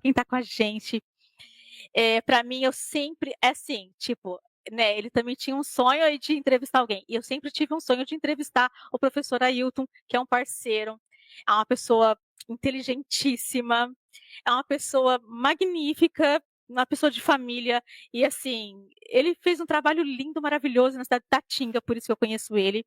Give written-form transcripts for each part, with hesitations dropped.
quem está com a gente. Para mim, eu sempre é assim, tipo, né, ele também tinha um sonho aí de entrevistar alguém, e eu sempre tive um sonho de entrevistar o professor Ailton, que é um parceiro, é uma pessoa inteligentíssima, é uma pessoa magnífica, uma pessoa de família, e assim, ele fez um trabalho lindo, maravilhoso na cidade de Tatinga, por isso que eu conheço ele.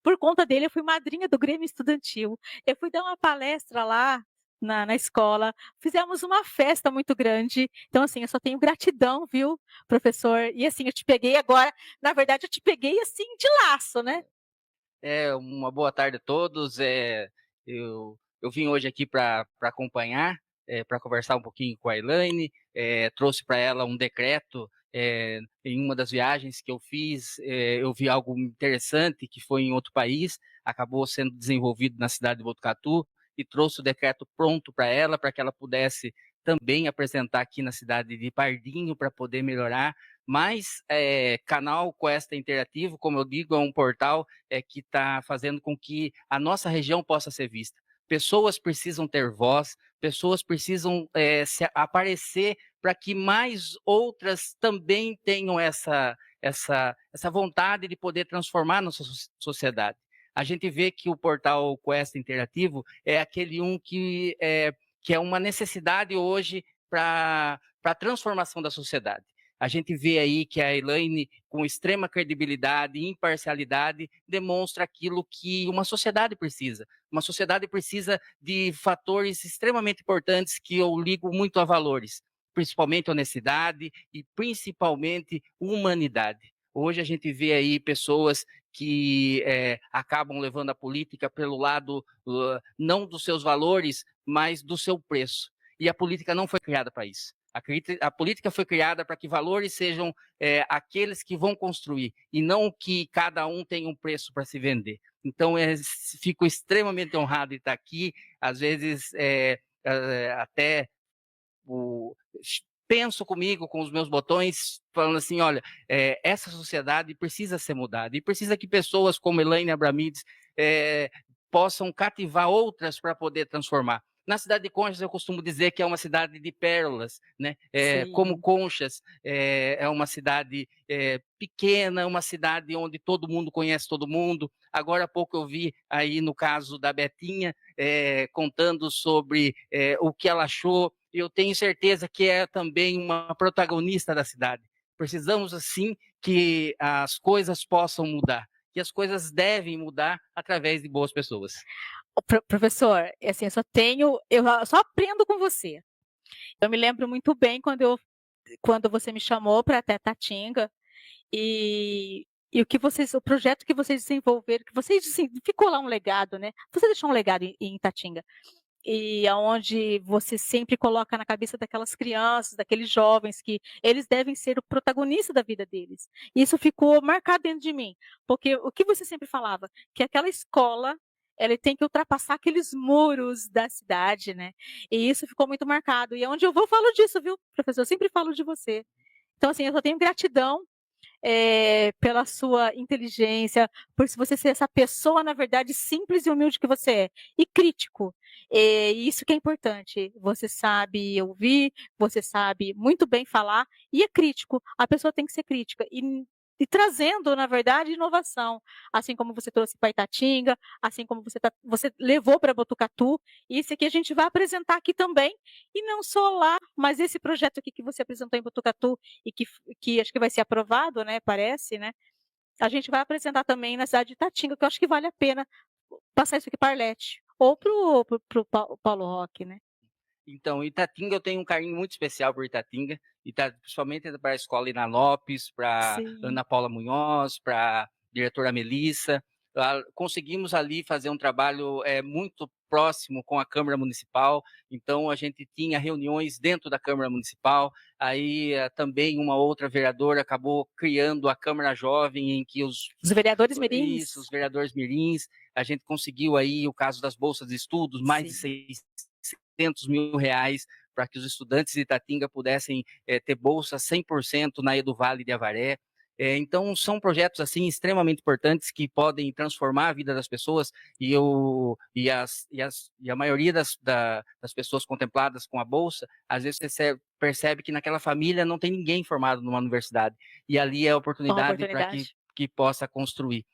Por conta dele, eu fui madrinha do Grêmio Estudantil. Eu fui dar uma palestra lá na escola, fizemos uma festa muito grande. Então, assim, eu só tenho gratidão, viu, professor? E assim, eu te peguei agora, na verdade, eu te peguei assim de laço, né? Uma boa tarde a todos. Eu vim hoje aqui para acompanhar, para conversar um pouquinho com a Elaine. Trouxe para ela um decreto. Em uma das viagens que eu fiz, eu vi algo interessante que foi em outro país, acabou sendo desenvolvido na cidade de Botucatu, e trouxe o decreto pronto para que ela pudesse também apresentar aqui na cidade de Pardinho para poder melhorar. Mas Canal Quest Interativo, como eu digo, é um portal que está fazendo com que a nossa região possa ser vista. Pessoas precisam ter voz, pessoas precisam se aparecer para que mais outras também tenham essa vontade de poder transformar a nossa sociedade. A gente vê que o portal Quest Interativo é aquele que é uma necessidade hoje para a transformação da sociedade. A gente vê aí que a Elaine, com extrema credibilidade e imparcialidade, demonstra aquilo que uma sociedade precisa. Uma sociedade precisa de fatores extremamente importantes que eu ligo muito a valores, principalmente honestidade e principalmente humanidade. Hoje a gente vê aí pessoas que acabam levando a política pelo lado não dos seus valores, mas do seu preço. E a política não foi criada para isso. A política foi criada para que valores sejam aqueles que vão construir, e não que cada um tenha um preço para se vender. Então, fico extremamente honrado de estar aqui. Às vezes, até o, penso comigo, com os meus botões, falando assim, olha, essa sociedade precisa ser mudada, e precisa que pessoas como Elaine Abramides possam cativar outras para poder transformar. Na cidade de Conchas, eu costumo dizer que é uma cidade de pérolas, né? Como Sim. Conchas é uma cidade pequena, uma cidade onde todo mundo conhece todo mundo. Agora há pouco eu vi aí no caso da Betinha, contando sobre o que ela achou. Eu tenho certeza que é também uma protagonista da cidade. Precisamos, assim, que as coisas possam mudar. E as coisas devem mudar através de boas pessoas. Professor, assim, eu só aprendo com você. Eu me lembro muito bem quando você me chamou para até Tatinga, e o projeto que vocês desenvolveram, que vocês, assim, ficou lá um legado, né? Você deixou um legado em Tatinga. E aonde você sempre coloca na cabeça daquelas crianças, daqueles jovens, que eles devem ser o protagonista da vida deles. Isso ficou marcado dentro de mim, porque o que você sempre falava, que aquela escola, ela tem que ultrapassar aqueles muros da cidade, né? E isso ficou muito marcado. E onde eu vou, eu falo disso, viu, professor? Eu sempre falo de você. Então, assim, eu só tenho gratidão pela sua inteligência, por você ser essa pessoa, na verdade, simples e humilde que você é, e crítico. E isso que é importante. Você sabe ouvir, você sabe muito bem falar, e é crítico. A pessoa tem que ser crítica. E trazendo, na verdade, inovação. Assim como você trouxe para Itatinga, assim como você levou para Botucatu, isso aqui a gente vai apresentar aqui também, e não só lá, mas esse projeto aqui que você apresentou em Botucatu, e que acho que vai ser aprovado, né? Parece, né? A gente vai apresentar também na cidade de Itatinga, que eu acho que vale a pena passar isso aqui para Arlete. Ou pro Paulo Roque, né? Então, Itatinga, eu tenho um carinho muito especial por Itatinga, principalmente para a escola Ina Lopes, para Sim. Ana Paula Munhoz, para a diretora Melissa. Conseguimos ali fazer um trabalho muito próximo com a Câmara Municipal, então a gente tinha reuniões dentro da Câmara Municipal, aí também uma outra vereadora acabou criando a Câmara Jovem, em que Os vereadores isso, mirins. os vereadores mirins, a gente conseguiu aí o caso das bolsas de estudos, mais de Sim. 600 mil reais para que os estudantes de Itatinga pudessem ter bolsa 100% na Edu Vale de Avaré. Então, são projetos assim extremamente importantes que podem transformar a vida das pessoas e a maioria das pessoas contempladas com a bolsa, às vezes você percebe que naquela família não tem ninguém formado numa universidade e ali é a Uma oportunidade para oportunidade. que possa construir.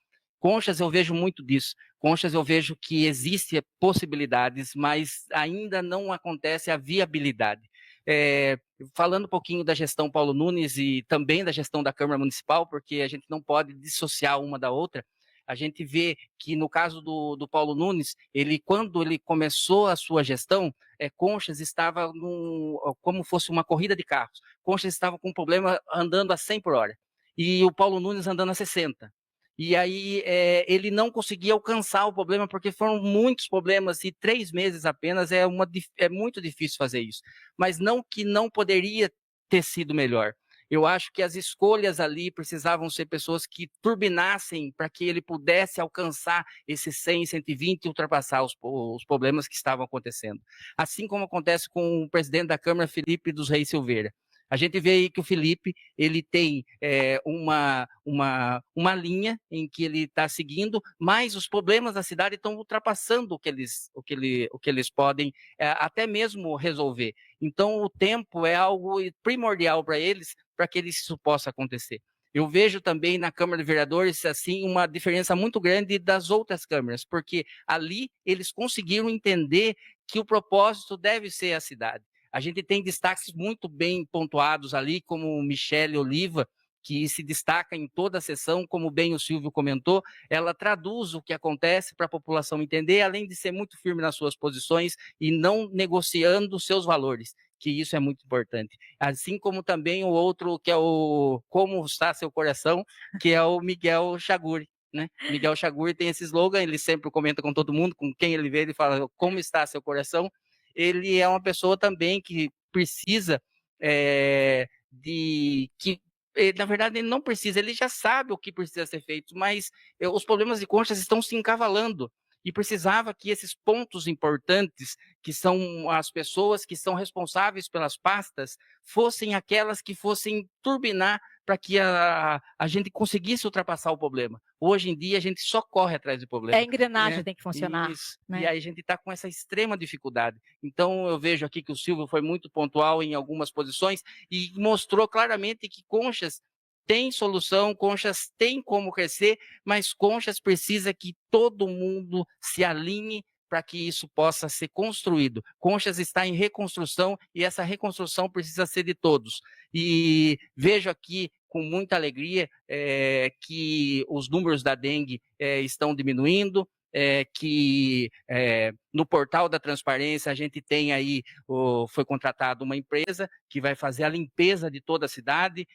Conchas, eu vejo muito disso. Conchas, eu vejo que existem possibilidades, mas ainda não acontece a viabilidade. Falando um pouquinho da gestão Paulo Nunes e também da gestão da Câmara Municipal, porque a gente não pode dissociar uma da outra, a gente vê que no caso do Paulo Nunes, quando ele começou a sua gestão, Conchas estava como fosse uma corrida de carros. Conchas estava com um problema andando a 100 por hora e o Paulo Nunes andando a 60. E aí ele não conseguia alcançar o problema porque foram muitos problemas e 3 meses apenas é muito difícil fazer isso. Mas não que não poderia ter sido melhor. Eu acho que as escolhas ali precisavam ser pessoas que turbinassem para que ele pudesse alcançar esses 100, 120 e ultrapassar os problemas que estavam acontecendo. Assim como acontece com o presidente da Câmara, Felipe dos Reis Silveira. A gente vê aí que o Felipe ele tem uma linha em que ele está seguindo, mas os problemas da cidade estão ultrapassando o que eles podem até mesmo resolver. Então, o tempo é algo primordial para eles, para que isso possa acontecer. Eu vejo também na Câmara de Vereadores assim uma diferença muito grande das outras câmaras, porque ali eles conseguiram entender que o propósito deve ser a cidade. A gente tem destaques muito bem pontuados ali, como Michele Oliva, que se destaca em toda a sessão, como bem o Silvio comentou, ela traduz o que acontece para a população entender, além de ser muito firme nas suas posições e não negociando seus valores, que isso é muito importante. Assim como também o outro, que é o Como Está Seu Coração, que é o Miguel Chaguri. Né? Miguel Chaguri tem esse slogan, ele sempre comenta com todo mundo, com quem ele vê, ele fala como está seu coração. Ele é uma pessoa também que precisa na verdade, ele não precisa, ele já sabe o que precisa ser feito, mas os problemas de Conchas estão se encavalando e precisava que esses pontos importantes, que são as pessoas que são responsáveis pelas pastas, fossem aquelas que fossem turbinar para que a gente conseguisse ultrapassar o problema. Hoje em dia, a gente só corre atrás do A problema. engrenagem Né? tem que funcionar. Isso. Né? E aí a gente está com essa extrema dificuldade. Então, eu vejo aqui que o Silvio foi muito pontual em algumas posições e mostrou claramente que Conchas tem solução, Conchas tem como crescer, mas Conchas precisa que todo mundo se alinhe para que isso possa ser construído. Conchas está em reconstrução e essa reconstrução precisa ser de todos. E vejo aqui com muita alegria que os números da dengue estão diminuindo, que no portal da transparência a gente tem aí, foi contratada uma empresa que vai fazer a limpeza de toda a cidade,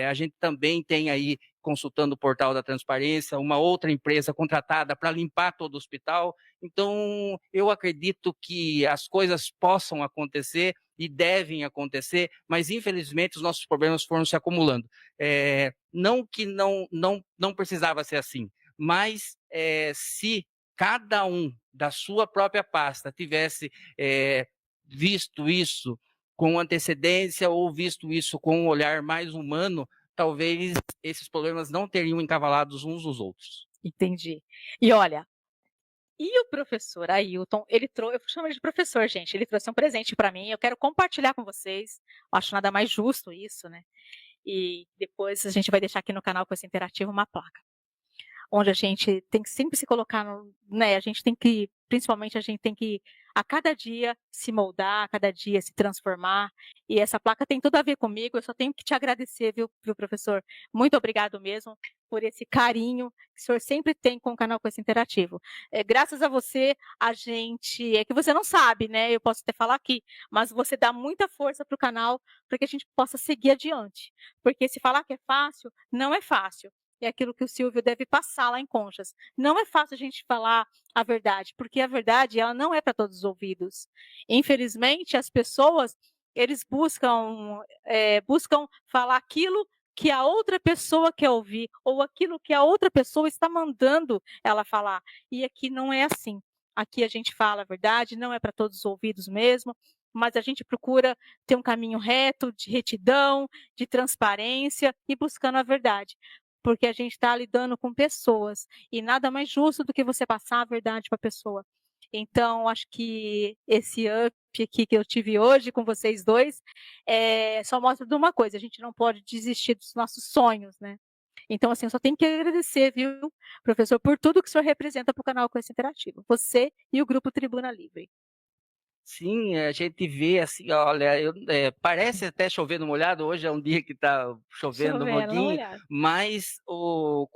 a gente também tem aí, consultando o portal da transparência, uma outra empresa contratada para limpar todo o hospital. Então, eu acredito que as coisas possam acontecer e devem acontecer, mas infelizmente os nossos problemas foram se acumulando. Não que não precisava ser assim, mas se cada um da sua própria pasta tivesse visto isso com antecedência ou visto isso com um olhar mais humano, talvez esses problemas não teriam encavalados uns nos outros. Entendi. E olha, e o professor Ailton, eu chamo ele de professor, gente, ele trouxe um presente para mim, eu quero compartilhar com vocês, eu acho nada mais justo isso, né? E depois a gente vai deixar aqui no canal com esse interativo uma placa, onde a gente tem que sempre se colocar, né? A gente tem que, principalmente, a gente tem que a cada dia se moldar, a cada dia se transformar. E essa placa tem tudo a ver comigo. Eu só tenho que te agradecer, viu, professor? Muito obrigado mesmo por esse carinho que o senhor sempre tem com o canal Com Esse Interativo. Graças a você, a gente, é que você não sabe, né? Eu posso até falar aqui, mas você dá muita força para o canal para que a gente possa seguir adiante. Porque se falar que é fácil, não é fácil. É aquilo que o Silvio deve passar lá em Conchas. Não é fácil a gente falar a verdade, porque a verdade ela não é para todos os ouvidos. Infelizmente, as pessoas eles buscam falar aquilo que a outra pessoa quer ouvir ou aquilo que a outra pessoa está mandando ela falar. E aqui não é assim. Aqui a gente fala a verdade, não é para todos os ouvidos mesmo, mas a gente procura ter um caminho reto, de retidão, de transparência e buscando a verdade, porque a gente está lidando com pessoas e nada mais justo do que você passar a verdade para a pessoa. Então, acho que esse up aqui que eu tive hoje com vocês dois só mostra de uma coisa: a gente não pode desistir dos nossos sonhos, né? Então, assim, eu só tenho que agradecer, viu, professor, por tudo que o senhor representa para o canal Conhece Interativo, você e o Grupo Tribuna Livre. Sim, a gente vê assim, olha, parece até chover no molhado, hoje é um dia que está chovendo Chovendo, dá uma modinho, olhada. mas o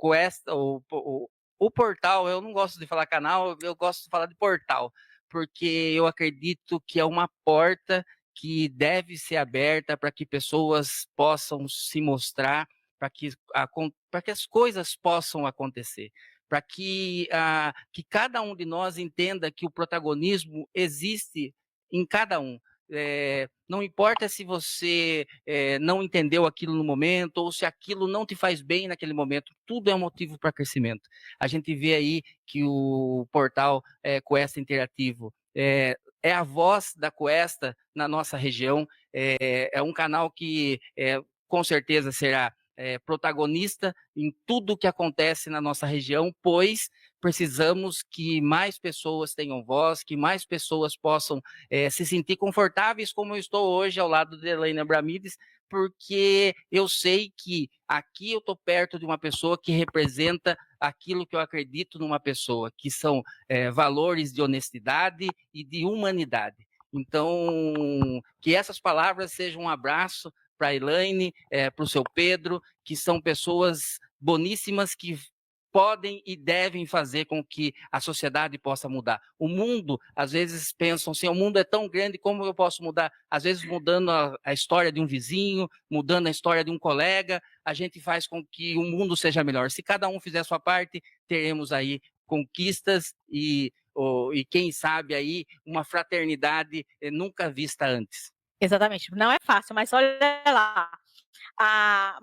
portal, eu não gosto de falar canal, eu gosto de falar de portal, porque eu acredito que é uma porta que deve ser aberta para que pessoas possam se mostrar, para que as coisas possam acontecer, para que cada um de nós entenda que o protagonismo existe em cada um. Não importa se você não entendeu aquilo no momento ou se aquilo não te faz bem naquele momento, tudo é um motivo para crescimento. A gente vê aí que o portal Cuesta Interativo é a voz da Cuesta na nossa região, é um canal que com certeza será protagonista em tudo que acontece na nossa região, pois precisamos que mais pessoas tenham voz, que mais pessoas possam se sentir confortáveis como eu estou hoje ao lado de Elaine Abramides, porque eu sei que aqui eu estou perto de uma pessoa que representa aquilo que eu acredito numa pessoa, que são valores de honestidade e de humanidade. Então, que essas palavras sejam um abraço para a Elaine, para o seu Pedro, que são pessoas boníssimas que podem e devem fazer com que a sociedade possa mudar. O mundo, às vezes, pensam assim, o mundo é tão grande, como eu posso mudar? Às vezes, mudando a história de um vizinho, mudando a história de um colega, a gente faz com que o mundo seja melhor. Se cada um fizer a sua parte, teremos aí conquistas e quem sabe aí, uma fraternidade nunca vista antes. Exatamente, não é fácil, mas olha lá, a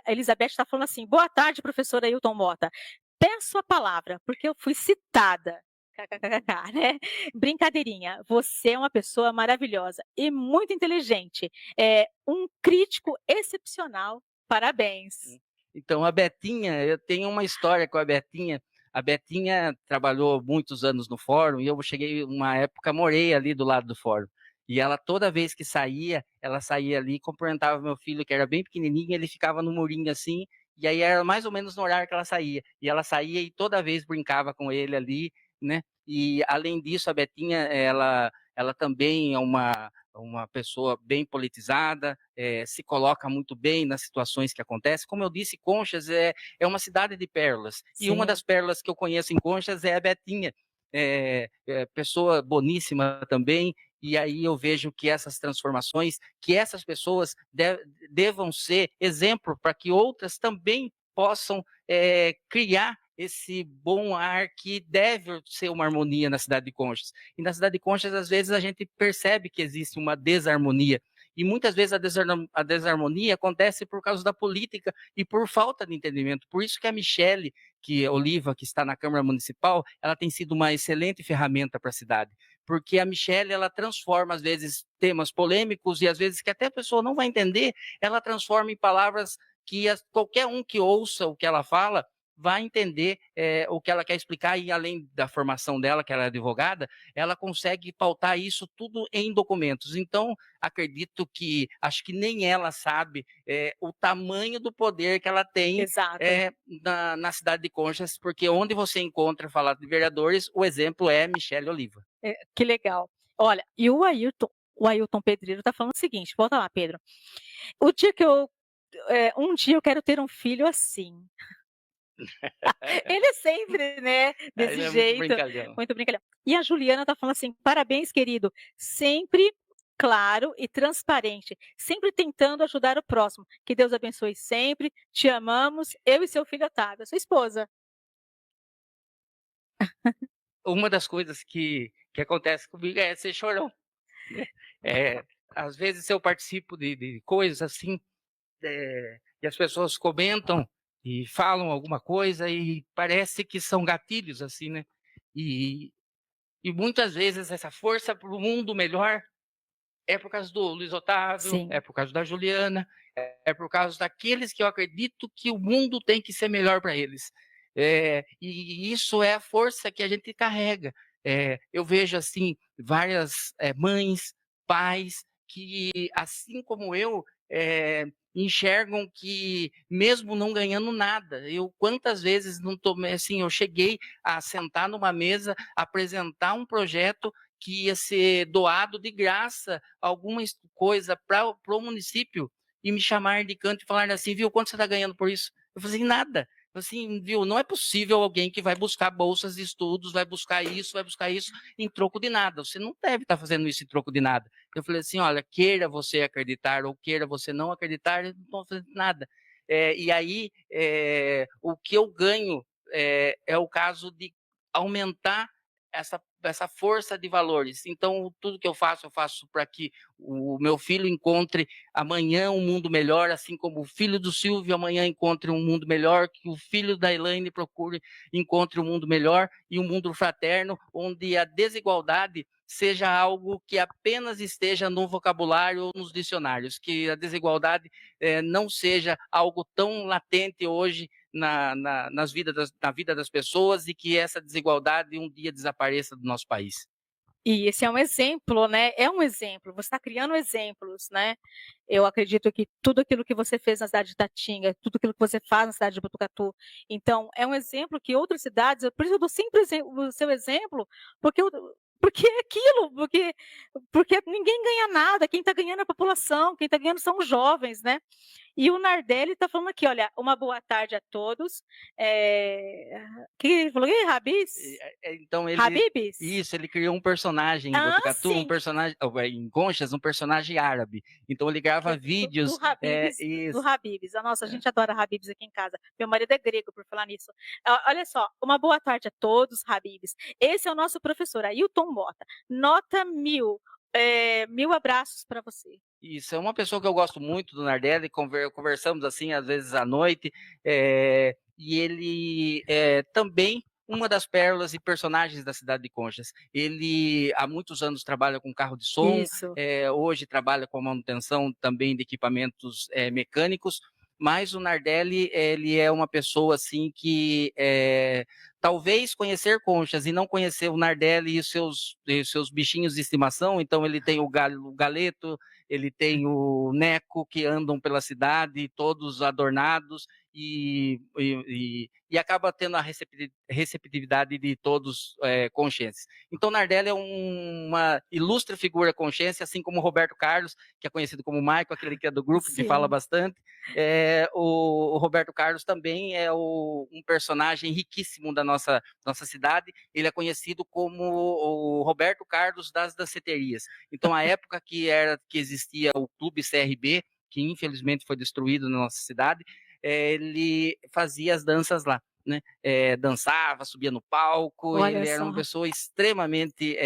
Elizabeth está falando assim: boa tarde, professora Ailton Mota. Peço a palavra, porque eu fui citada. KKKK, né? Brincadeirinha. Você é uma pessoa maravilhosa e muito inteligente. É um crítico excepcional. Parabéns. Então, a Betinha, eu tenho uma história com a Betinha. A Betinha trabalhou muitos anos no fórum e eu cheguei, uma época, morei ali do lado do fórum. E ela, toda vez que saía, ela saía ali, cumprimentava meu filho, que era bem pequenininho, ele ficava no murinho assim, e aí era mais ou menos no horário que ela saía. E ela saía e toda vez brincava com ele ali, né? E, além disso, a Betinha, ela também é uma pessoa bem politizada, se coloca muito bem nas situações que acontecem. Como eu disse, Conchas é uma cidade de pérolas. Sim. E uma das pérolas que eu conheço em Conchas é a Betinha. Pessoa boníssima também, e aí eu vejo que essas transformações, que essas pessoas devam ser exemplo para que outras também possam criar esse bom ar que deve ser uma harmonia na cidade de Conchas. E na cidade de Conchas, às vezes, a gente percebe que existe uma desarmonia. E muitas vezes a desarmonia acontece por causa da política e por falta de entendimento. Por isso que a Michele Oliva, que está na Câmara Municipal, ela tem sido uma excelente ferramenta para a cidade. Porque a Michele, ela transforma, às vezes, temas polêmicos e, às vezes, que até a pessoa não vai entender, ela transforma em palavras que qualquer um que ouça o que ela fala vai entender o que ela quer explicar, e além da formação dela, que ela é advogada, ela consegue pautar isso tudo em documentos. Então, acredito que, acho que nem ela sabe o tamanho do poder que ela tem na cidade de Conchas, porque onde você encontra falar de vereadores, o exemplo é Michele Oliva. Que legal. Olha, e o Ailton Pedreiro está falando o seguinte, volta lá, Pedro. Um dia eu quero ter um filho assim. Ele é sempre, né, desse Ele é jeito. Muito brincalhão. E a Juliana está falando assim: parabéns, querido. Sempre claro e transparente, sempre tentando ajudar o próximo. Que Deus abençoe sempre. Te amamos, eu e seu filho Otávio, sua esposa. Uma das coisas que acontece comigo é ser chorão. Né? Às vezes eu participo de coisas assim, e as pessoas comentam e falam alguma coisa e parece que são gatilhos, assim, né? E E muitas vezes essa força para o mundo melhor é por causa do Luiz Otávio, Sim. é por causa da Juliana, é por causa daqueles que eu acredito que o mundo tem que ser melhor para eles. E isso é a força que a gente carrega. Eu vejo assim várias mães, pais que, assim como eu, enxergam que mesmo não ganhando nada, eu quantas vezes não tomei assim, eu cheguei a sentar numa mesa, apresentar um projeto que ia ser doado de graça alguma coisa para o município e me chamar de canto e falar assim, viu, quanto você está ganhando por isso? Eu falei assim, nada. Assim, viu, não é possível alguém que vai buscar bolsas de estudos, vai buscar isso em troco de nada. Você não deve estar fazendo isso em troco de nada. Eu falei assim, olha, queira você acreditar ou queira você não acreditar, eu não estou fazendo nada. E aí, o que eu ganho é o caso de aumentar essa força de valores. Então, tudo que eu faço para que o meu filho encontre amanhã um mundo melhor, assim como o filho do Silvio amanhã encontre um mundo melhor, que o filho da Elaine encontre um mundo melhor e um mundo fraterno, onde a desigualdade seja algo que apenas esteja no vocabulário ou nos dicionários, que a desigualdade não seja algo tão latente hoje na vida das pessoas e que essa desigualdade um dia desapareça do nosso país. E esse é um exemplo, né? É um exemplo. Você está criando exemplos, né? Eu acredito que tudo aquilo que você fez na cidade de Tatinga, tudo aquilo que você faz na cidade de Botucatu, então é um exemplo que outras cidades, por isso eu dou sempre o seu exemplo, porque porque é aquilo, porque ninguém ganha nada, quem está ganhando é a população, quem está ganhando são os jovens, né? E o Nardelli está falando aqui, olha, uma boa tarde a todos. Que ele falou? Habibs? Então Habibs? ele criou um personagem em Ah, Botucatu, um sim. personagem em Conchas, um personagem árabe. Então ele grava vídeos, Do isso. Habib's. Nossa, a gente adora Habib's aqui em casa. Meu marido é grego, por falar nisso. Olha só, uma boa tarde a todos, Habib's. Esse é o nosso professor, Ailton Mota. Nota 1000. 1000 abraços para você. Isso, é uma pessoa que eu gosto muito do Nardelli, conversamos assim às vezes à noite, e ele é também uma das pérolas e personagens da cidade de Conchas. Ele há muitos anos trabalha com carro de som, Isso. hoje trabalha com a manutenção também de equipamentos mecânicos, mas o Nardelli, ele é uma pessoa assim que talvez conhecer Conchas e não conhecer o Nardelli e os seus bichinhos de estimação, então ele tem o galeto, ele tem o Neco, que andam pela cidade, todos adornados, e acaba tendo a receptividade de todos conchenses. Então, Nardelli é uma ilustre figura consciência, assim como o Roberto Carlos, que é conhecido como Maico, aquele que é do grupo, que fala Sim. bastante. O Roberto Carlos também é um personagem riquíssimo da nossa cidade. Ele é conhecido como o Roberto Carlos das danceterias. Então, a época que existia o Clube CRB, que infelizmente foi destruído na nossa cidade, ele fazia as danças lá. Né? Dançava, subia no palco, Olha ele era só. uma pessoa extremamente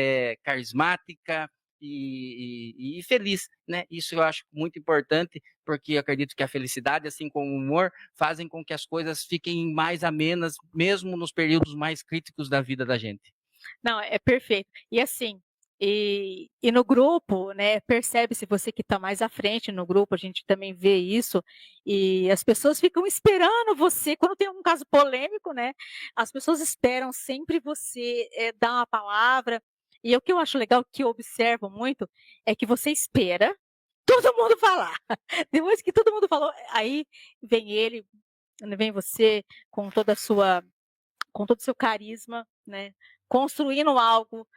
carismática e feliz, né? Isso eu acho muito importante, porque eu acredito que a felicidade, assim como o humor, fazem com que as coisas fiquem mais amenas, mesmo nos períodos mais críticos da vida da gente. Não, é perfeito. E assim, e no grupo, né, percebe-se você que está mais à frente no grupo, a gente também vê isso, e as pessoas ficam esperando você, quando tem um caso polêmico, né, as pessoas esperam sempre você dar uma palavra, e o que eu acho legal, que eu observo muito, é que você espera todo mundo falar. Depois que todo mundo falou, aí vem ele, vem você com toda a sua com todo o seu carisma, né? Construindo algo,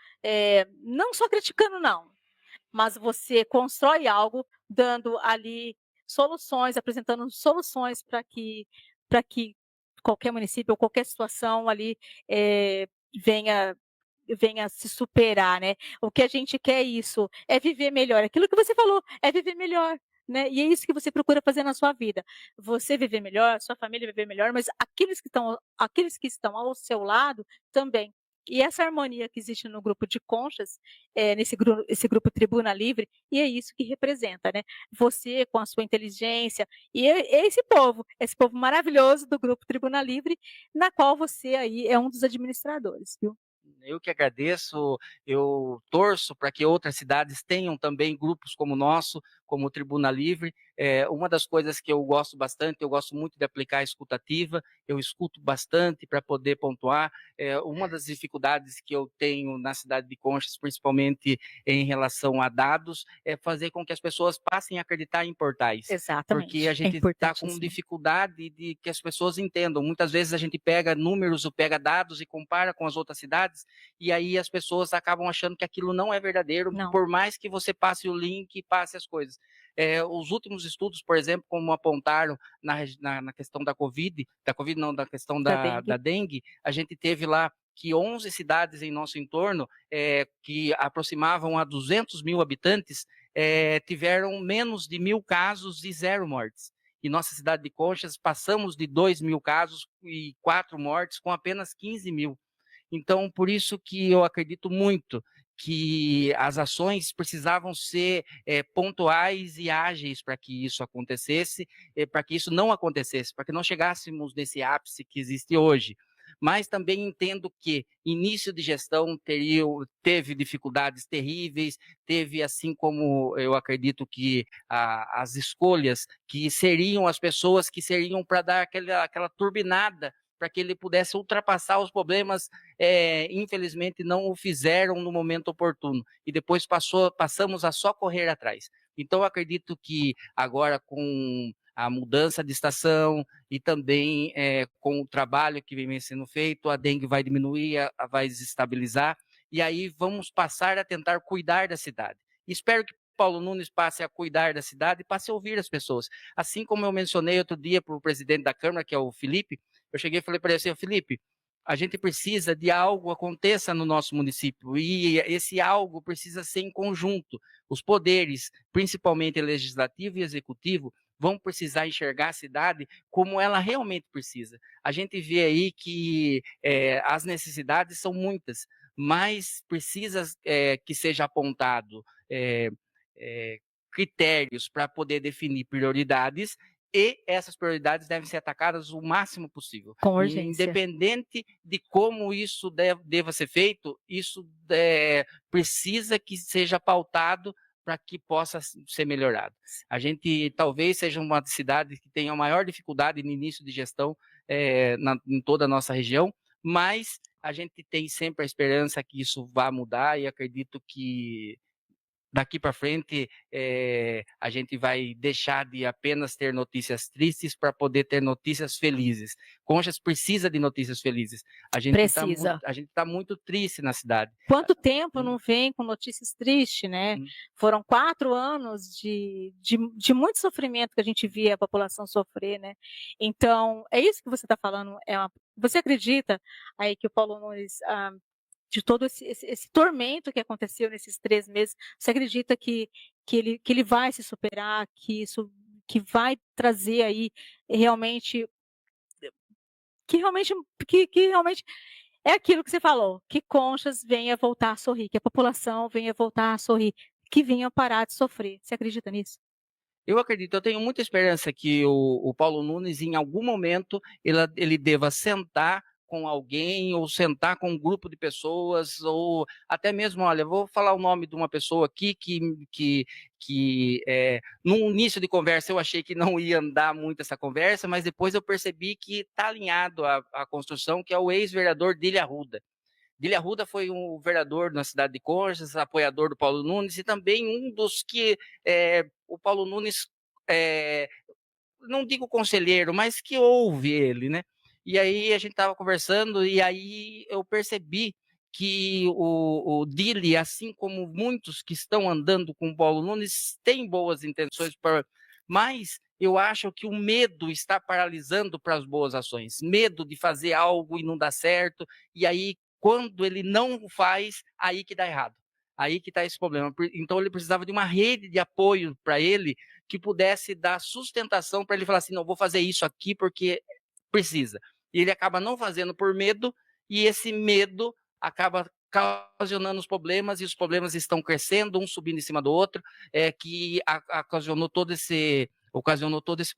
não só criticando, não, mas você constrói algo dando ali soluções, apresentando soluções para que qualquer município ou qualquer situação ali venha venha se superar, né? O que a gente quer é isso, é viver melhor. Aquilo que você falou, é viver melhor. Né? E é isso que você procura fazer na sua vida. Você viver melhor, sua família viver melhor, mas aqueles que estão ao seu lado também. E essa harmonia que existe no grupo de conchas, esse grupo Tribuna Livre, e é isso que representa, né? Você com a sua inteligência, e esse povo maravilhoso do grupo Tribuna Livre, na qual você aí é um dos administradores, viu? Eu que agradeço, eu torço para que outras cidades tenham também grupos como o nosso, como o Tribuna Livre. Uma das coisas que eu gosto bastante, eu gosto muito de aplicar a escutativa, eu escuto bastante para poder pontuar. Uma das dificuldades que eu tenho na cidade de Conchas, principalmente em relação a dados, é fazer com que as pessoas passem a acreditar em portais. Porque a Exatamente, é gente está com importantíssimo. dificuldade de que as pessoas entendam. Muitas vezes a gente pega números ou pega dados e compara com as outras cidades, e aí as pessoas acabam achando que aquilo não é verdadeiro, Não, por mais que você passe o link e passe as coisas. Os últimos estudos, por exemplo, como apontaram na questão da Covid não, da questão da da dengue. dengue, a gente teve lá que 11 cidades em nosso entorno, que aproximavam a 200 mil habitantes, tiveram menos de 1.000 casos e 0 mortes. E nossa cidade de Conchas passamos de 2.000 casos e 4 mortes com apenas 15 mil. Então, por isso que eu acredito muito que as ações precisavam ser pontuais e ágeis para que isso acontecesse, para que isso não acontecesse, para que não chegássemos nesse ápice que existe hoje. Mas também entendo que início de gestão teve dificuldades terríveis, teve, assim como eu acredito que as escolhas que seriam as pessoas que seriam para dar aquela turbinada para que ele pudesse ultrapassar os problemas, infelizmente não o fizeram no momento oportuno, e depois passamos a só correr atrás. Então, eu acredito que agora, com a mudança de estação e também com o trabalho que vem sendo feito, a dengue vai diminuir, vai se estabilizar, e aí vamos passar a tentar cuidar da cidade. Espero que Paulo Nunes passe a cuidar da cidade e passe a ouvir as pessoas. Assim como eu mencionei outro dia para o presidente da Câmara, que é o Felipe, eu cheguei e falei para ele assim: Felipe, a gente precisa de algo aconteça no nosso município, e esse algo precisa ser em conjunto. Os poderes, principalmente legislativo e executivo, vão precisar enxergar a cidade como ela realmente precisa. A gente vê aí que as necessidades são muitas, mas precisa que seja apontado critérios para poder definir prioridades, e essas prioridades devem ser atacadas o máximo possível. Com urgência. Independente de como isso deva ser feito, isso precisa que seja pautado para que possa ser melhorado. A gente talvez seja uma cidade que tenha a maior dificuldade no início de gestão em toda a nossa região, mas a gente tem sempre a esperança que isso vá mudar, e acredito que daqui para frente a gente vai deixar de apenas ter notícias tristes para poder ter notícias felizes. Conchas precisa de notícias felizes. Precisa. A gente tá muito triste na cidade. Quanto tempo não vem com notícias tristes, né? Foram 4 anos de muito sofrimento que a gente via a população sofrer, né? Então, é isso que você está falando. Você acredita aí que o Paulo Nunes, de todo esse tormento que aconteceu nesses 3 meses, você acredita que ele vai se superar, que vai trazer aí realmente, que realmente é aquilo que você falou, que Conchas venha voltar a sorrir, que a população venha voltar a sorrir, que venha parar de sofrer. Você acredita nisso? Eu acredito, eu tenho muita esperança que o Paulo Nunes, em algum momento, ele deva sentar com alguém, ou sentar com um grupo de pessoas, ou até mesmo, olha, vou falar o nome de uma pessoa aqui no início de conversa eu achei que não ia andar muito essa conversa, mas depois eu percebi que está alinhado à construção, que é o ex-vereador Dílio Arruda. Dílio Arruda foi um vereador na cidade de Conchas, apoiador do Paulo Nunes, e também um dos que o Paulo Nunes, não digo conselheiro, mas que ouve ele, né? E aí a gente estava conversando, e aí eu percebi que o Dili, assim como muitos que estão andando com o Paulo Nunes, tem boas intenções, mas eu acho que o medo está paralisando para as boas ações. Medo de fazer algo e não dar certo, e aí quando ele não faz, aí que dá errado. Aí que está esse problema. Então ele precisava de uma rede de apoio para ele, que pudesse dar sustentação para ele falar assim: não, vou fazer isso aqui porque precisa. E ele acaba não fazendo por medo, e esse medo acaba ocasionando os problemas, e os problemas estão crescendo, um subindo em cima do outro, que ocasionou todo esse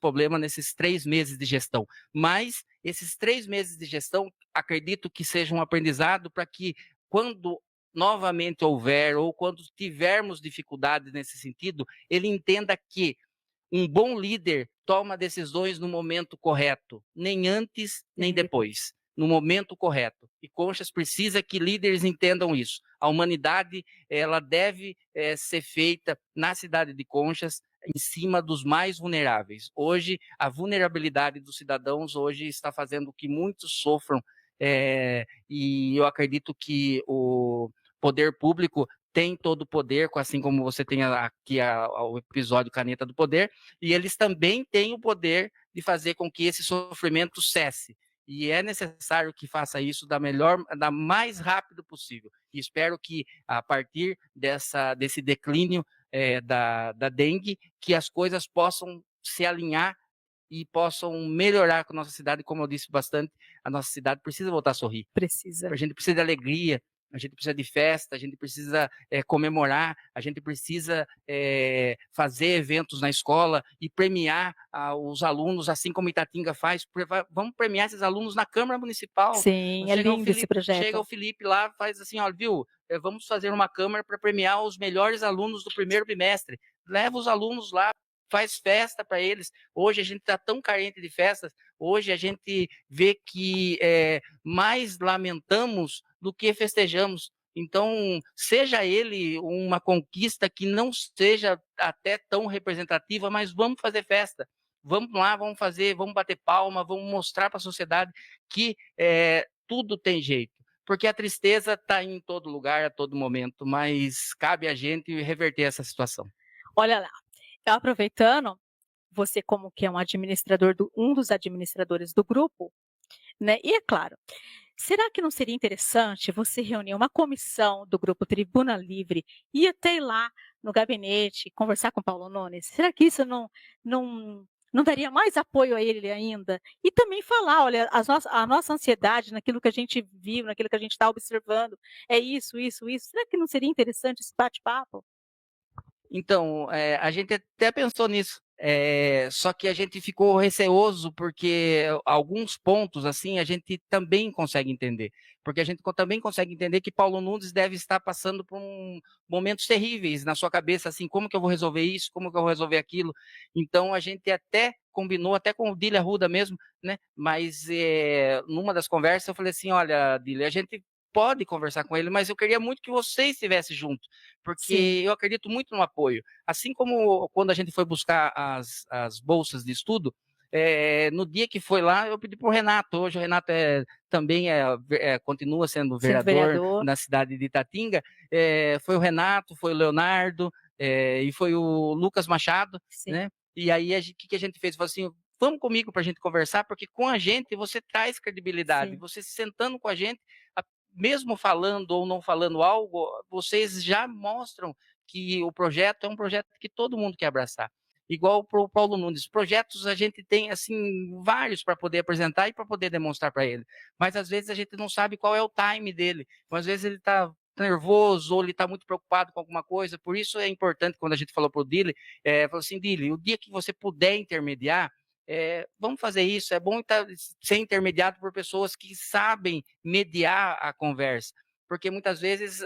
problema nesses 3 meses de gestão. Mas esses 3 meses de gestão, acredito que seja um aprendizado para que quando novamente houver ou quando tivermos dificuldades nesse sentido, ele entenda que um bom líder toma decisões no momento correto, nem antes nem depois, no momento correto. E Conchas precisa que líderes entendam isso. A humanidade, ela deve ser feita na cidade de Conchas em cima dos mais vulneráveis. Hoje, a vulnerabilidade dos cidadãos hoje está fazendo que muitos sofram, e eu acredito que o poder público tem todo o poder, assim como você tem aqui o episódio Caneta do Poder, e eles também têm o poder de fazer com que esse sofrimento cesse. E é necessário que faça isso da mais rápido possível. E espero que, a partir desse declínio da dengue, que as coisas possam se alinhar e possam melhorar com a nossa cidade. Como eu disse bastante, a nossa cidade precisa voltar a sorrir. Precisa. A gente precisa de alegria, a gente precisa de festa, a gente precisa comemorar, a gente precisa fazer eventos na escola e premiar os alunos, assim como Itatinga faz. Vamos premiar esses alunos na Câmara Municipal. Sim, é lindo esse projeto. Chega o Felipe lá, faz assim, ó, viu, vamos fazer uma Câmara para premiar os melhores alunos do primeiro bimestre. Leva os alunos lá, faz festa para eles. Hoje a gente está tão carente de festas, hoje a gente vê que mais lamentamos do que festejamos. Então, seja ele uma conquista que não seja até tão representativa, mas vamos fazer festa. Vamos lá, vamos fazer, vamos bater palma, vamos mostrar para a sociedade que tudo tem jeito. Porque a tristeza está em todo lugar, a todo momento, mas cabe a gente reverter essa situação. Olha lá, aproveitando, você como que é um dos administradores do grupo, né? E é claro, será que não seria interessante você reunir uma comissão do grupo Tribuna Livre e até ir lá no gabinete conversar com Paulo Nunes? Será que isso não daria mais apoio a ele ainda? E também falar, olha, a nossa ansiedade naquilo que a gente viu, naquilo que a gente está observando, é isso, isso, isso. Será que não seria interessante esse bate-papo? Então, a gente até pensou nisso, só que a gente ficou receoso porque alguns pontos assim a gente também consegue entender, porque a gente também consegue entender que Paulo Nunes deve estar passando por momentos terríveis na sua cabeça, assim, como que eu vou resolver isso, como que eu vou resolver aquilo. Então a gente até combinou, até com o Dília Arruda mesmo, né? Mas numa das conversas eu falei assim, olha, Dília, a gente pode conversar com ele, mas eu queria muito que você estivesse junto, porque Sim. eu acredito muito no apoio. Assim como quando a gente foi buscar as bolsas de estudo, no dia que foi lá, eu pedi para o Renato. Hoje o Renato também continua sendo vereador na cidade de Itatinga. Foi o Renato, foi o Leonardo e foi o Lucas Machado, Sim. né? E aí, o que a gente fez? Falou assim, vamos comigo para a gente conversar, porque com a gente você traz credibilidade. Sim. Você se sentando com a gente, mesmo falando ou não falando algo, vocês já mostram que o projeto é um projeto que todo mundo quer abraçar. Igual para o Paulo Nunes. Projetos a gente tem assim vários para poder apresentar e para poder demonstrar para ele. Mas às vezes a gente não sabe qual é o time dele. Às vezes ele está nervoso ou ele está muito preocupado com alguma coisa. Por isso é importante, quando a gente falou para o Dili, falou assim, Dili, o dia que você puder intermediar, vamos fazer isso. É bom ser intermediado por pessoas que sabem mediar a conversa, porque muitas vezes,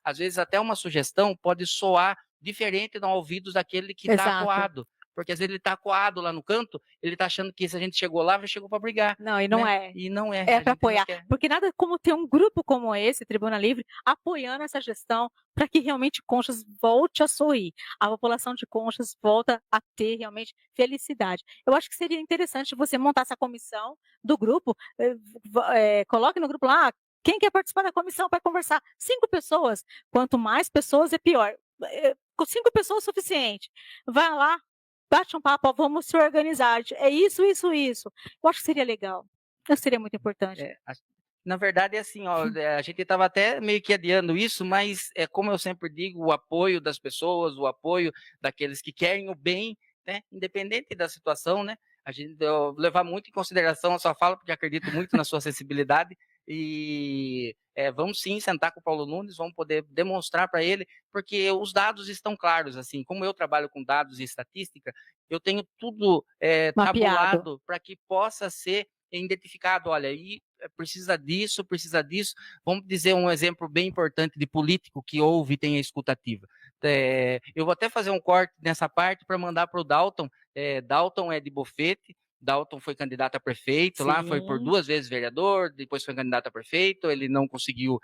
às vezes até uma sugestão pode soar diferente nos ouvidos daquele que está acuado, porque às vezes ele está acuado lá no canto, ele está achando que se a gente chegou lá, já chegou para brigar. Não, e não é. E não é. É para apoiar, porque nada como ter um grupo como esse, Tribuna Livre, apoiando essa gestão para que realmente Conchas volte a sorrir, a população de Conchas volta a ter realmente felicidade. Eu acho que seria interessante você montar essa comissão do grupo, coloque no grupo lá, quem quer participar da comissão para conversar? 5 pessoas, quanto mais pessoas é pior. Com 5 pessoas é suficiente. Vai lá, bate um papo, vamos se organizar. É isso, isso, isso. Eu acho que seria legal. Isso seria muito importante. Na verdade, é assim, ó, a gente estava até meio que adiando isso, mas como eu sempre digo, o apoio das pessoas, o apoio daqueles que querem o bem, né, independente da situação, né, a gente levar muito em consideração a sua fala, porque acredito muito na sua sensibilidade, e vamos sim sentar com o Paulo Nunes, vamos poder demonstrar para ele, porque os dados estão claros, assim, como eu trabalho com dados e estatística, eu tenho tudo tabulado para que possa ser identificado, olha, aí precisa disso, precisa disso. Vamos dizer um exemplo bem importante de político que ouve e tem a escutativa. Eu vou até fazer um corte nessa parte para mandar para o Dalton. Dalton é de Bofete. Dalton foi candidato a prefeito lá, foi por Sim. 2 vezes vereador, depois foi candidato a prefeito, ele não conseguiu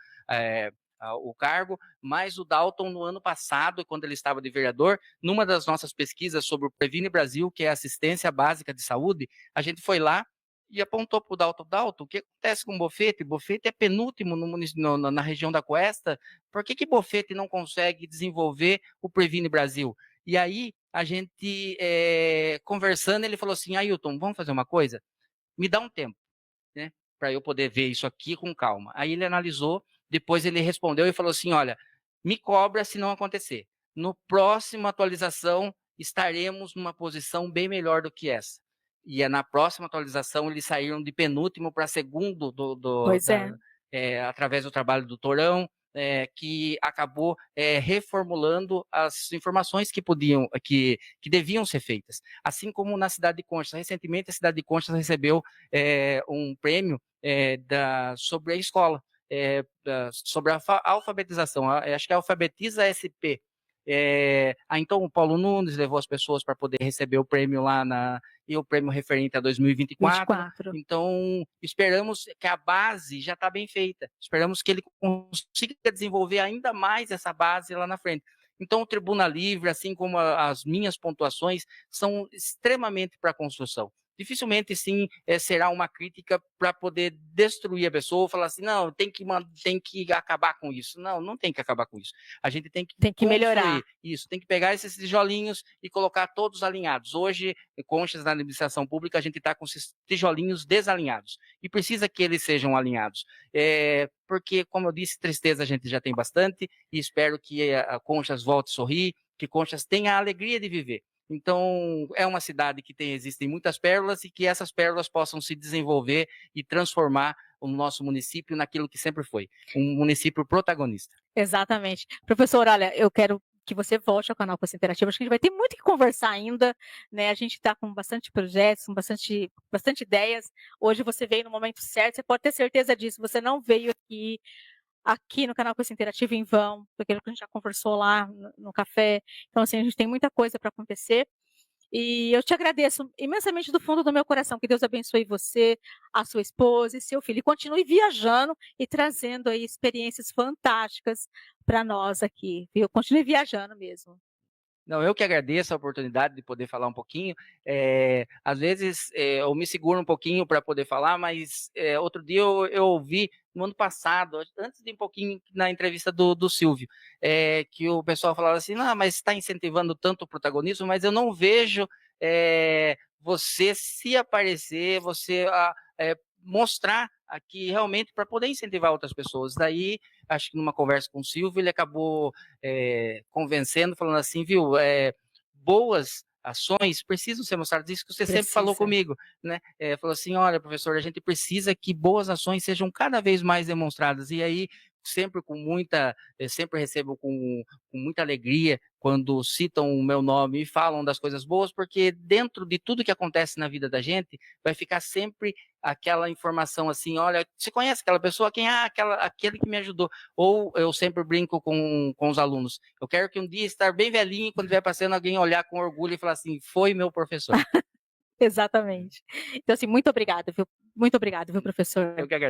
o cargo, mas o Dalton, no ano passado, quando ele estava de vereador, numa das nossas pesquisas sobre o Previne Brasil, que é assistência básica de saúde, a gente foi lá e apontou para o Dalton, o que acontece com o Bofete? Bofete é penúltimo na região da Cuesta, por que Bofete não consegue desenvolver o Previne Brasil? E aí, a gente, conversando, ele falou assim, Ailton, vamos fazer uma coisa? Me dá um tempo, né, para eu poder ver isso aqui com calma. Aí ele analisou, depois ele respondeu e falou assim, olha, me cobra se não acontecer. No próximo atualização, estaremos numa posição bem melhor do que essa. E na próxima atualização, eles saíram de penúltimo para segundo Pois é. através do trabalho do Torão, que acabou reformulando as informações que deviam ser feitas. Assim como na cidade de Conchas. Recentemente, a cidade de Conchas recebeu um prêmio sobre a escola, sobre a alfabetização. Acho que é Alfabetiza SP. Então, o Paulo Nunes levou as pessoas para poder receber o prêmio e o prêmio referente a 2024. 24. Então, esperamos que a base já está bem feita. Esperamos que ele consiga desenvolver ainda mais essa base lá na frente. Então, o Tribuna Livre, assim como as minhas pontuações, são extremamente para a construção. Dificilmente, sim, será uma crítica para poder destruir a pessoa, falar assim, não, tem que acabar com isso. Não, não tem que acabar com isso. A gente tem que melhorar. Isso, tem que pegar esses tijolinhos e colocar todos alinhados. Hoje, Conchas na administração pública, a gente está com esses tijolinhos desalinhados. E precisa que eles sejam alinhados. Porque, como eu disse, tristeza a gente já tem bastante, e espero que a Conchas volte a sorrir, que Conchas tenha a alegria de viver. Então, é uma cidade que existem muitas pérolas e que essas pérolas possam se desenvolver e transformar o nosso município naquilo que sempre foi, um município protagonista. Exatamente. Professor, olha, eu quero que você volte ao canal Curso Interativo. Acho que a gente vai ter muito que conversar ainda, né? A gente está com bastante projetos, com bastante ideias. Hoje você veio no momento certo, você pode ter certeza disso. Você não veio aqui no canal Curso Interativo em vão, porque a gente já conversou lá no café. Então, assim, a gente tem muita coisa para acontecer. E eu te agradeço imensamente do fundo do meu coração. Que Deus abençoe você, a sua esposa e seu filho. E continue viajando e trazendo aí experiências fantásticas para nós aqui, viu? Continue viajando mesmo. Não, eu que agradeço a oportunidade de poder falar um pouquinho. Às vezes eu me seguro um pouquinho para poder falar, mas outro dia eu ouvi, no ano passado, antes de um pouquinho na entrevista do Silvio, que o pessoal falava assim, não, mas está incentivando tanto o protagonismo, mas eu não vejo você se aparecer, você mostrar aqui realmente para poder incentivar outras pessoas. Daí, acho que numa conversa com o Silvio, ele acabou convencendo, falando assim, viu, boas ações precisam ser mostradas, isso que você sempre falou comigo, né? Falou assim, olha, professor, a gente precisa que boas ações sejam cada vez mais demonstradas, e aí sempre sempre recebo com muita alegria quando citam o meu nome e falam das coisas boas, porque dentro de tudo que acontece na vida da gente, vai ficar sempre aquela informação assim, olha, você conhece aquela pessoa? Aquele que me ajudou. Ou eu sempre brinco com os alunos, eu quero que um dia estar bem velhinho, quando estiver passando, alguém olhar com orgulho e falar assim, foi meu professor. Exatamente. Então, assim, muito obrigada, viu? Muito obrigada, viu, professor? Eu que agradeço.